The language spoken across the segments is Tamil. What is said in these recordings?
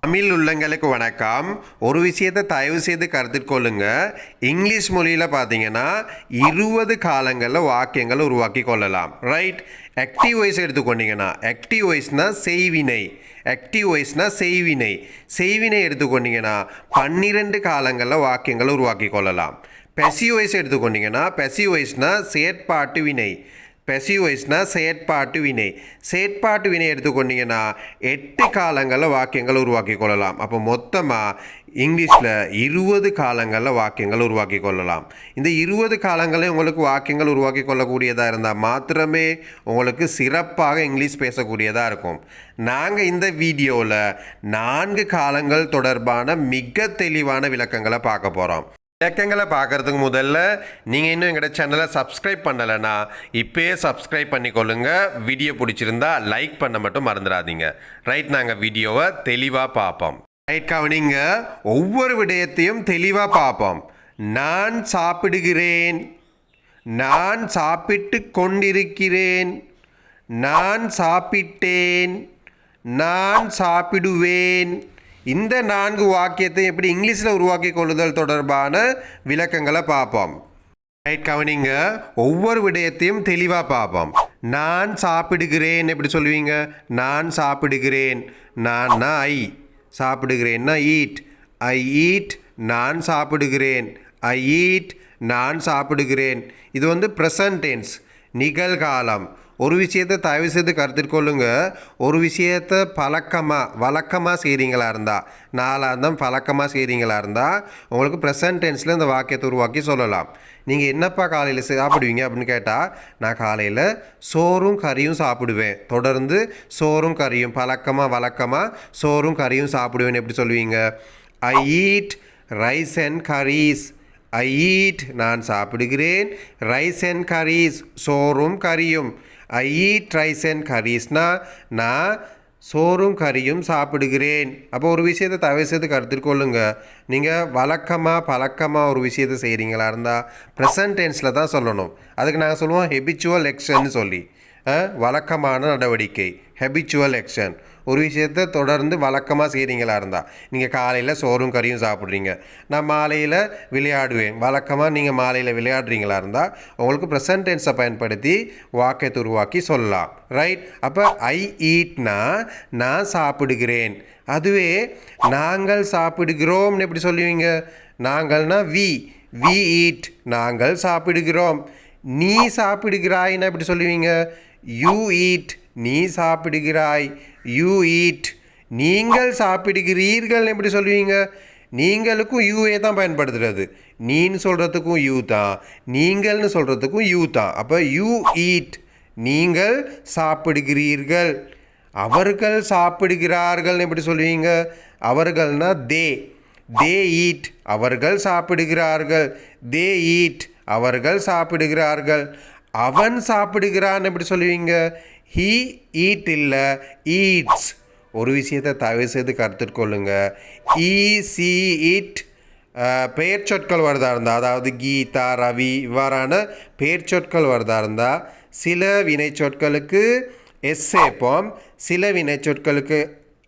தமிழ் உள்ளங்களுக்கு வணக்கம். ஒரு விஷயத்தை தயவு செய்து கருத்தில் கொள்ளுங்க. இங்கிலீஷ் மொழியில் பார்த்தீங்கன்னா 20 காலங்களில் வாக்கியங்களை உருவாக்கி கொள்ளலாம். ரைட். ஆக்டிவ் வாய்ஸ் எடுத்துக்கொண்டீங்கன்னா ஆக்டிவ் வாய்ஸ்னால் செய்வினை. ஆக்டிவ் வாய்ஸ்னால் செய்வினை. செய்வினை எடுத்துக்கொண்டீங்கன்னா 12 காலங்களில் வாக்கியங்களை உருவாக்கி கொள்ளலாம். பெசிவ் வாய்ஸ் எடுத்துக்கொண்டீங்கன்னா பெசிவ் வாய்ஸ்னால் செயற்பாட்டு வினை. பெசிவ் வாய்ஸ்னால் செயற்பாட்டு வினை. செயற்பாட்டு வினை எடுத்துக்கொண்டீங்கன்னா 8 காலங்களில் வாக்கியங்கள் உருவாக்கி கொள்ளலாம். அப்போ மொத்தமாக இங்கிலீஷில் 20 காலங்களில் வாக்கியங்கள் உருவாக்கி கொள்ளலாம். இந்த 20 காலங்களில் உங்களுக்கு வாக்கியங்கள் உருவாக்கி கொள்ளக்கூடியதாக இருந்தால் மாத்திரமே உங்களுக்கு சிறப்பாக இங்கிலீஷ் பேசக்கூடியதாக இருக்கும். நாங்கள் இந்த வீடியோவில் 4 காலங்கள் தொடர்பான மிக தெளிவான விளக்கங்களை பார்க்க போகிறோம். விளக்கங்களை பார்க்குறதுக்கு முதல்ல நீங்கள் இன்னும் எங்களோட சேனலை சப்ஸ்கிரைப் பண்ணலைன்னா இப்போயே சப்ஸ்கிரைப் பண்ணிக்கொள்ளுங்க. வீடியோ பிடிச்சிருந்தா லைக் பண்ண மட்டும் மறந்துடாதீங்க. ரைட். நாங்கள் வீடியோவை தெளிவாக பார்ப்போம். ரைட். கவனிங்க. ஒவ்வொரு விடயத்தையும் தெளிவாக பார்ப்போம். நான் சாப்பிடுகிறேன், நான் சாப்பிட்டு கொண்டிருக்கிறேன், நான் சாப்பிட்டேன், நான் சாப்பிடுவேன். இந்த 4 வாக்கியத்தை எப்படி இங்கிலீஷில் உருவாக்கி கொள்ளுதல் தொடர்பான விளக்கங்களை பார்ப்போம். ரைட். கவனிங்க. ஒவ்வொரு விடயத்தையும் தெளிவாக பார்ப்போம். நான் சாப்பிடுகிறேன் எப்படி சொல்லுவீங்க? நான் சாப்பிடுகிறேன். நான் ஐ. சாப்பிடுகிறேன்னா ஈட். I eat. நான் சாப்பிடுகிறேன். I eat. நான் சாப்பிடுகிறேன். இது ப்ரெசன்ட் டென்ஸ், நிகழ்காலம். ஒரு விஷயத்தை தயவு செய்து கருத்தில் கொள்ளுங்க. ஒரு விஷயத்தை வழக்கமாக செய்கிறீங்களா இருந்தால், நாளாந்தம் பழக்கமாக செய்கிறீங்களா இருந்தால் உங்களுக்கு ப்ரெசன்ட் டென்ஸில் இந்த வாக்கியத்தை உருவாக்கி சொல்லலாம். நீங்கள் என்னப்பா காலையில் சாப்பிடுவீங்க அப்படின்னு கேட்டால், நான் காலையில் சோறும் கறியும் சாப்பிடுவேன். தொடர்ந்து சோறும் கறியும் வழக்கமாக சோறும் கறியும் சாப்பிடுவேன் எப்படி சொல்லுவீங்க? I eat rice and curries. I eat நான் சாப்பிடுகிறேன். ரைஸ் அண்ட் கரீஸ் சோறும் கறியும். ஐ ஈட் ரைஸ் அண்ட் கரீஸ்னா நான் சோறும் கறியும் சாப்பிடுகிறேன். அப்போ ஒரு விஷயத்தை தயவு செய்து கருத்தில் கொள்ளுங்க. நீங்கள் பழக்கமாக ஒரு விஷயத்தை செய்கிறீங்களா இருந்தால் ப்ரெசன்ட் டென்ஸில் தான் சொல்லணும். அதுக்கு நாங்கள் சொல்லுவோம் ஹெபிச்சுவல் ஆக்ஷன்னு சொல்லி. வழக்கமான நடவடிக்கை, ஹெபிச்சுவல் ஆக்ஷன். ஒரு விஷயத்தை தொடர்ந்து வழக்கமாக செய்கிறீங்களா இருந்தால், நீங்கள் காலையில் சோறும் கறியும் சாப்பிட்றீங்க, நான் மாலையில் விளையாடுவேன். வழக்கமாக நீங்கள் மாலையில் விளையாடுறீங்களா இருந்தால் உங்களுக்கு ப்ரெசன்ட் டென்ஸை பயன்படுத்தி வாக்கியத்தை உருவாக்கி சொல்லலாம். ரைட். அப்போ ஐ ஈட்னா நான் சாப்பிடுகிறேன். அதுவே நாங்கள் சாப்பிடுகிறோம்னு எப்படி சொல்லுவீங்க? நாங்கள்னா வி ஈட். நாங்கள் சாப்பிடுகிறோம். நீ சாப்பிடுகிறாய்னா எப்படி சொல்லுவீங்க? You eat. நீ சாப்பிடுகிறாய். You eat. நீங்கள் சாப்பிடுகிறீர்கள் எப்படி சொல்லுவீங்க? நீங்களுக்கும் யூஏ தான் பயன்படுத்துறது. நீன்னு சொல்கிறதுக்கும் யூ தான், நீங்கள்னு சொல்கிறதுக்கும் யூ தான். அப்போ யூ ஈட். நீங்கள் சாப்பிடுகிறீர்கள். அவர்கள் சாப்பிடுகிறார்கள் எப்படி சொல்லுவீங்க? அவர்கள்னா தே ஈட். அவர்கள் சாப்பிடுகிறார்கள். They eat. அவர்கள் சாப்பிடுகிறார்கள். அவன் சாப்பிடுகிறான் எப்படி சொல்லுவீங்க? ஹீ ஈட் இல்லை, ஈட்ஸ். ஒரு விஷயத்தை தயவு செய்து கருத்தில் கொள்ளுங்க. சி இட் பெயர் சொற்கள் வருதா இருந்தால், அதாவது கீதா, ரவி இவ்வாறான பெயர் சொற்கள் வருதா இருந்தால் சில வினை சொற்களுக்கு எஸ் சேர்ப்போம், சில வினை சொற்களுக்கு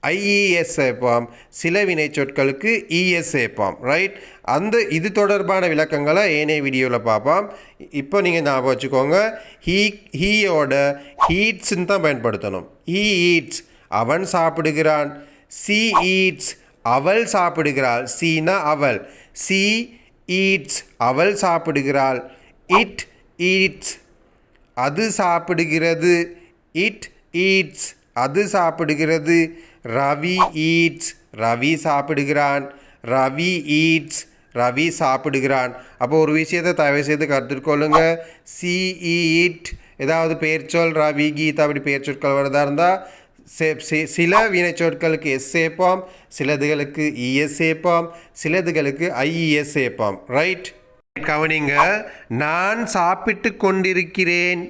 ஐஇஎஸ் சேர்ப்போம், சில வினை சொற்களுக்கு இஎஸ் சேர்ப்போம். ரைட். இது தொடர்பான விளக்கங்களை ஏனைய வீடியோவில் பார்ப்போம். இப்போ நீங்கள் ஞாபகம் வச்சுக்கோங்க, ஹீயோட ஹீட்ஸ்ன்னு தான் பயன்படுத்தணும். He eats. அவன் சாப்பிடுகிறான். She eats. அவள் சாப்பிடுகிறாள். சீனா அவள். She eats. அவள் சாப்பிடுகிறாள். It eats. அது சாப்பிடுகிறது. It eats. அது சாப்பிடுகிறது. ரவி ஈட்ஸ். ரவி சாப்பிடுகிறான். ரவி ஈட்ஸ். ரவி சாப்பிடுகிறான். அப்போ ஒரு விஷயத்தை தயவு செய்து கருத்தில் கொள்ளுங்க. சி ஈட் ஏதாவது பெயர்ச்சொல், ரவி, கீதா அப்படி பெயர்ச்சொற்கள் வரதா இருந்தால் சில வினைச்சொற்களுக்கு எஸ் சேர்ப்போம், சிலதுகளுக்கு இஎஸ் சேர்ப்போம், சிலதுகளுக்கு ஐஇஎஸ் சேர்ப்போம். ரைட். கவனிங்க. நான் சாப்பிட்டு கொண்டிருக்கிறேன்.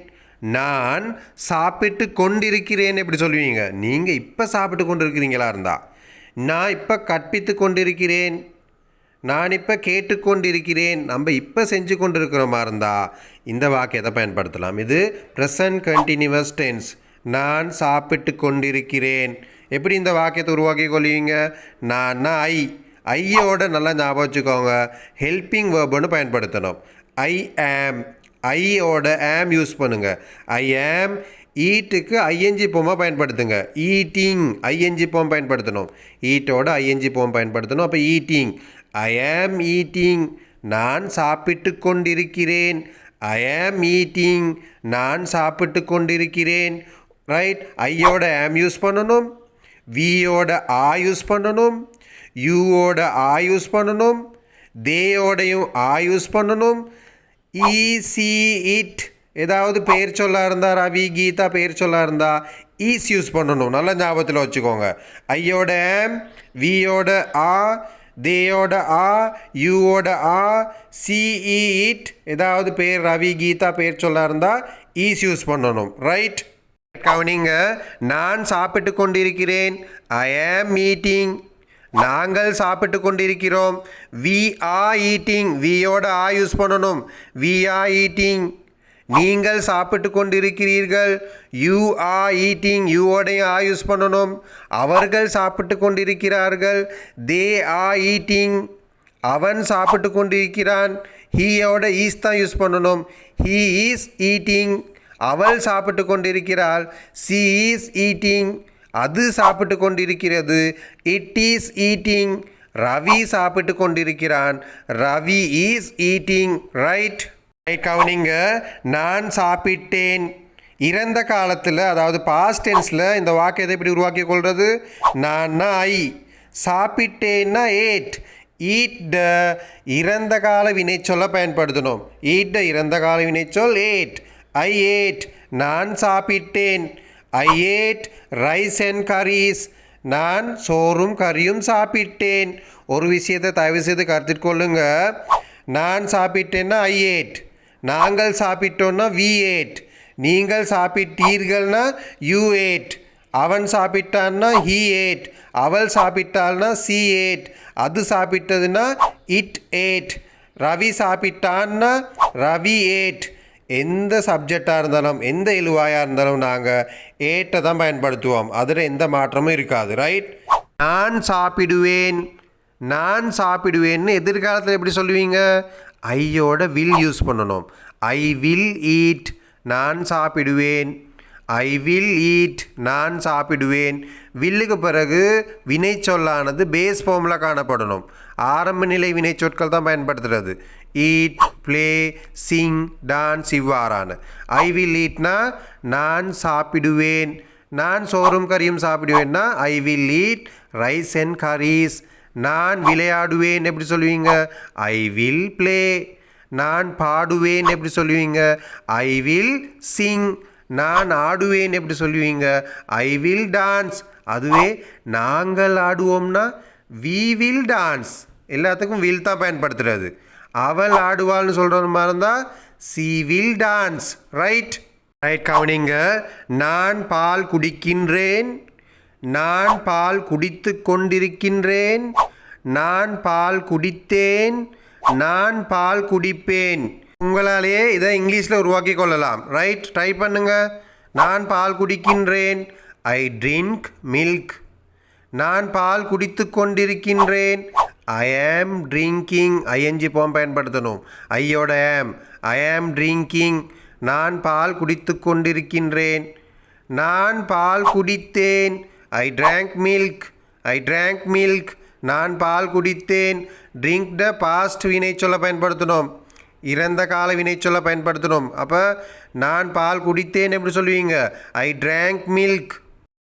நான் சாப்பிட்டு கொண்டிருக்கிறேன் எப்படி சொல்லுவீங்க? நீங்கள் இப்போ சாப்பிட்டு கொண்டிருக்கிறீங்களா இருந்தால், நான் இப்போ கற்பித்து கொண்டிருக்கிறேன், நான் இப்போ கேட்டுக்கொண்டிருக்கிறேன், நம்ம இப்போ செஞ்சு கொண்டிருக்கிறோமா இருந்தால் இந்த வாக்கியத்தை பயன்படுத்தலாம். இது ப்ரெசன்ட் கண்டினியூவஸ் டென்ஸ். நான் சாப்பிட்டு கொண்டிருக்கிறேன். எப்படி இந்த வாக்கியத்தை உருவாக்கி கொள்வீங்க? நான் ஐயோட நல்லா ஞாபகம் வச்சுக்கோங்க, ஹெல்பிங் வேர்புன்னு பயன்படுத்தணும். ஐ ஆம், ஐயோட ஆம் யூஸ் பண்ணுங்க. ஐ ஆம். ஈட்டுக்கு ஐஎன்ஜி போமா பயன்படுத்துங்க. ஈட்டிங் ஐஎன்ஜி போம் பயன்படுத்தணும். ஈட்டோட ஐஎன்ஜி போம் பயன்படுத்தணும். அப்போ ஈட்டிங். ஐ ஆம் ஈட்டிங், நான் சாப்பிட்டு கொண்டிருக்கிறேன். ஐ ஆம் ஈட்டிங், நான் சாப்பிட்டு கொண்டிருக்கிறேன். ரைட். ஐயோட ஆம் யூஸ் பண்ணணும். வியோட ஆ யூஸ் பண்ணணும். யூவோட ஆ யூஸ் பண்ணணும். தேயோடையும் ஆ யூஸ் பண்ணணும். ஈசி இட் ஏதாவது பெயர் சொல்ல இருந்தால், ரவி கீதா பெயர் சொல்ல இருந்தால் ஈஸ் யூஸ் பண்ணணும். நல்ல ஞாபகத்தில் வச்சுக்கோங்க. ஐயோட ஆம், வியோட ஆ, தேயோட ஆ, யூவோட ஆ, சிஇ இட் ஏதாவது பெயர் ரவி கீதா பெயர் சொல்ல இருந்தால் ஈஸ் யூஸ் பண்ணணும். ரைட். கவனிங்க. நான் சாப்பிட்டு கொண்டிருக்கிறேன். ஐ ஆம் ஈட்டிங். நாங்கள் சாப்பிட்டு கொண்டிருக்கிறோம். We are eating. வியோட ஆ யூஸ் பண்ணணும். We are eating. நீங்கள் சாப்பிட்டு கொண்டிருக்கிறீர்கள். You are eating. யூவோடைய ஆ யூஸ் பண்ணணும். அவர்கள் சாப்பிட்டு கொண்டிருக்கிறார்கள். They are eating. அவன் சாப்பிட்டு கொண்டிருக்கிறான். ஹீயோட ஈஸ் தான் யூஸ் பண்ணணும். He is eating. அவள் சாப்பிட்டு கொண்டிருக்கிறாள். She is eating. அது சாப்பிட்டு கொண்டிருக்கிறது. It is eating. ரவி சாப்பிட்டு கொண்டிருக்கிறான். Ravi is eating. ரைட். கவனிங்க. நான் சாப்பிட்டேன். இறந்த காலத்தில், அதாவது பாஸ்ட் டென்ஸில் இந்த வாக்கியத்தை எப்படி உருவாக்கி கொள்வது? நான் ஐ. சாப்பிட்டேன்னா ஏட். ஈட் த இறந்த கால வினைச்சொல்ல பயன்படுத்தணும். ஈட் த இறந்த கால வினைச்சொல் ஏட். I ate. நான் சாப்பிட்டேன். I ate rice and curries. நான் சோறும் கறியும் சாப்பிட்டேன். ஒரு விஷயத்தை தயவு செய்து கருத்தில் கொள்ளுங்க. நான் சாப்பிட்டேன்னா ஐ ஏட். நாங்கள் சாப்பிட்டோன்னா வி ஏட். நீங்கள் சாப்பிட்டீர்கள்னா யூ ஏட். அவன் சாப்பிட்டான்னா ஹீ ஏட். அவள் சாப்பிட்டாள்னா சி ஏட். அது சாப்பிட்டதுன்னா இட் ஏட். ரவி சாப்பிட்டான்னா ரவி ஏட். எந்த சப்ஜெக்டாக இருந்தாலும், எந்த இழுவாயாக இருந்தாலும் நாங்கள் ஏட்டை தான் பயன்படுத்துவோம். அதில் எந்த மாற்றமும் இருக்காது. ரைட். நான் சாப்பிடுவேன். நான் சாப்பிடுவேன்னு எதிர்காலத்தில் எப்படி சொல்லுவீங்க? ஐயோட வில் யூஸ் பண்ணணும். ஐ வில் ஈட். நான் சாப்பிடுவேன். ஐ வில் ஈட். நான் சாப்பிடுவேன். வில்லுக்கு பிறகு வினைச்சொல்லானது பேஸ் ஃபார்மில் காணப்படணும். ஆரம்ப நிலை வினைச்சொற்கள் தான் பயன்படுத்துகிறது. ஈட், ப்ளே, சிங், டான்ஸ் இவ்வாறான. ஐ வில் ஈட்னா நான் சாப்பிடுவேன். நான் சோறும் கறியும் சாப்பிடுவேன்னா I will eat rice and curries. நான் விளையாடுவேன் எப்படி சொல்லுவீங்க? I will play. நான் பாடுவேன் எப்படி சொல்லுவீங்க? I will sing. நான் ஆடுவேன் எப்படி சொல்லுவீங்க? I will dance. அதுவே நாங்கள் ஆடுவோம்னா வி வில் டான்ஸ். எல்லாத்துக்கும் வில் தான் பயன்படுத்துகிறது. அவள் ஆடுவாள்னு சொல்கிற மாதிரி இருந்தால் she will dance. Right. Right. கவனிங்க. நான் பால் குடிக்கின்றேன். நான் பால் குடித்து கொண்டிருக்கின்றேன். நான் பால் குடித்தேன். நான் பால் குடிப்பேன். உங்களாலேயே இதை இங்கிலீஷில் உருவாக்கி கொள்ளலாம். ரைட். ட்ரை பண்ணுங்க. நான் பால் குடிக்கின்றேன். ஐ ட்ரிங்க் மில்க். நான் பால் குடித்து கொண்டிருக்கின்றேன். ஐ ஆம் ட்ரிங்கிங். ஐஎன்ஜி ஃபார்ம் பயன்படுத்தணும். ஐயோட ஆம். ஐ ஆம் ட்ரிங்கிங். நான் பால் குடித்து கொண்டிருக்கின்றேன். நான் பால் குடித்தேன். ஐ ட்ராங்க் மில்க். ஐ ட்ராங்க் மில்க். நான் பால் குடித்தேன். ட்ரிங்க் த பாஸ்ட் வினைச்சொல்ல பயன்படுத்தணும். இறந்த கால வினைச்சொல்ல பயன்படுத்தணும். அப்போ நான் பால் குடித்தேன் எப்படி சொல்லுவீங்க? I drank milk.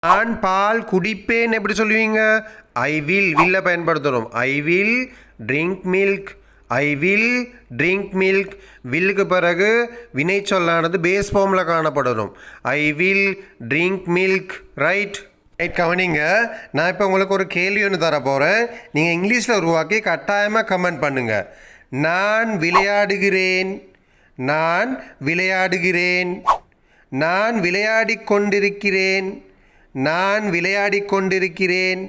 நான் பால் குடிப்பேன் எப்படி சொல்லுவீங்க? I will. வில்ல பயன்படுத்தணும். I will drink milk. I will drink milk. வில்லுக்கு பிறகு வினைச்சொல்லானது பேஸ் ஃபார்மில் காணப்படணும். I will drink milk. Right. Right. கவனிங்க. நான் இப்போ உங்களுக்கு ஒரு கேள்வி ஒன்று தர போகிறேன். நீங்கள் இங்கிலீஷில் உருவாக்கி கட்டாயமாக கமெண்ட் பண்ணுங்கள். நான் விளையாடுகிறேன். நான் விளையாடுகிறேன். நான் விளையாடி கொண்டிருக்கிறேன். நான் விளையாடி கொண்டிருக்கிறேன்.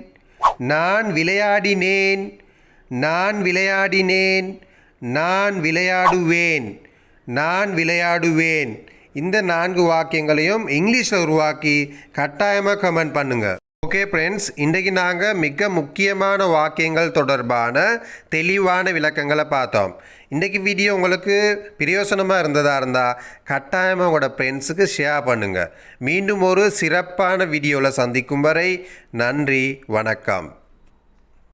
நான் விளையாடினேன். நான் விளையாடினேன். நான் விளையாடுவேன். நான் விளையாடுவேன். இந்த 4 வாக்கியங்களையும் இங்கிலீஷில் உருவாக்கி கட்டாயமாக கமெண்ட் பண்ணுங்கள். ஓகே ஃப்ரெண்ட்ஸ், இன்றைக்கு நாங்கள் மிக முக்கியமான வாக்கியங்கள் தொடர்பான தெளிவான விளக்கங்களை பார்த்தோம். இன்றைக்கி வீடியோ உங்களுக்கு பிரயோசனமாக இருந்தால் கட்டாயமாக உங்களோட ஃப்ரெண்ட்ஸுக்கு ஷேர் பண்ணுங்கள். மீண்டும் ஒரு சிறப்பான வீடியோவில் சந்திக்கும் வரை நன்றி, வணக்கம்.